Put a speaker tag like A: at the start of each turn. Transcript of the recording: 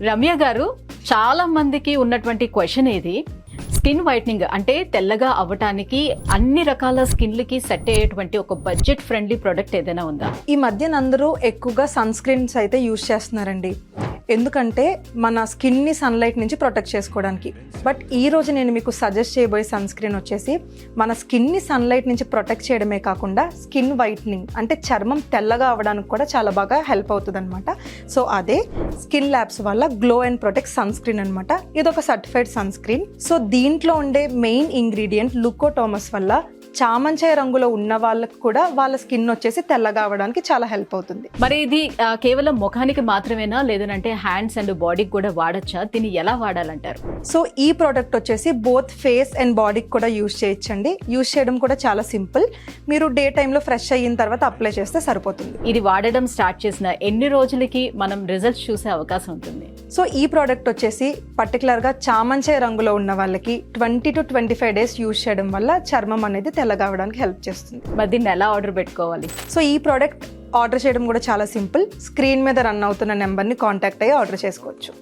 A: రమ్య గారు, చాలా మందికి ఉన్నటువంటి క్వశ్చన్ ఇది, స్కిన్ వైట్నింగ్ అంటే తెల్లగా అవ్వటానికి అన్ని రకాల స్కిన్లకి సెట్ అయ్యేటువంటి ఒక బడ్జెట్ ఫ్రెండ్లీ ప్రొడక్ట్ ఏదైనా ఉందా?
B: ఈ మధ్యన అందరూ ఎక్కువగా సన్ స్క్రీన్స్ అయితే యూజ్ చేస్తున్నారండి, ఎందుకంటే మన స్కిన్ని సన్లైట్ నుంచి ప్రొటెక్ట్ చేసుకోవడానికి. బట్ ఈ రోజు నేను మీకు సజెస్ట్ చేయబోయే సన్ స్క్రీన్ వచ్చేసి మన స్కిన్ని సన్లైట్ నుంచి ప్రొటెక్ట్ చేయడమే కాకుండా స్కిన్ వైట్నింగ్ అంటే చర్మం తెల్లగా అవ్వడానికి కూడా చాలా బాగా హెల్ప్ అవుతుంది అనమాట. సో అదే స్కిన్ ల్యాబ్స్ వల్ల glow and protect sunscreen అనమాట. ఇది ఒక సర్టిఫైడ్ సన్ స్క్రీన్. సో దీంట్లో ఉండే మెయిన్ ఇంగ్రీడియంట్ లుకోటోమస్ వల్ల చామంచాయ రంగులో ఉన్న వాళ్ళకి కూడా వాళ్ళ స్కిన్ వచ్చేసి తెల్లగా అవ్వడానికి చాలా హెల్ప్ అవుతుంది.
A: మరి ఇది కేవలం ముఖానికి మాత్రమేనా, లేదంటే హ్యాండ్స్ అండ్ బాడీకి కూడా వాడచ్చా? దీన్ని ఎలా వాడాలంటారు?
B: సో ఈ ప్రోడక్ట్ వచ్చేసి బోత్ ఫేస్ అండ్ బాడీకి కూడా యూజ్ చేయొచ్చండి. యూజ్ చేయడం కూడా చాలా సింపుల్. మీరు డే టైంలో ఫ్రెష్ అయిన తర్వాత అప్లై చేస్తే సరిపోతుంది.
A: ఇది వాడడం స్టార్ట్ చేసిన ఎన్ని రోజులకి మనం రిజల్ట్స్ చూసే అవకాశం ఉంటుంది?
B: సో ఈ ప్రోడక్ట్ వచ్చేసి పర్టికులర్గా చామంచాయ రంగులో ఉన్న వాళ్ళకి 20 to 25 days యూజ్ చేయడం వల్ల చర్మం అనేది తెల్లగా అవ్వడానికి హెల్ప్ చేస్తుంది.
A: మరి దీన్ని ఎలా ఆర్డర్ పెట్టుకోవాలి?
B: సో ఈ ప్రోడక్ట్ ఆర్డర్ చేయడం కూడా చాలా సింపుల్. స్క్రీన్ మీద రన్ అవుతున్న నెంబర్ని కాంటాక్ట్ అయ్యి ఆర్డర్ చేసుకోవచ్చు.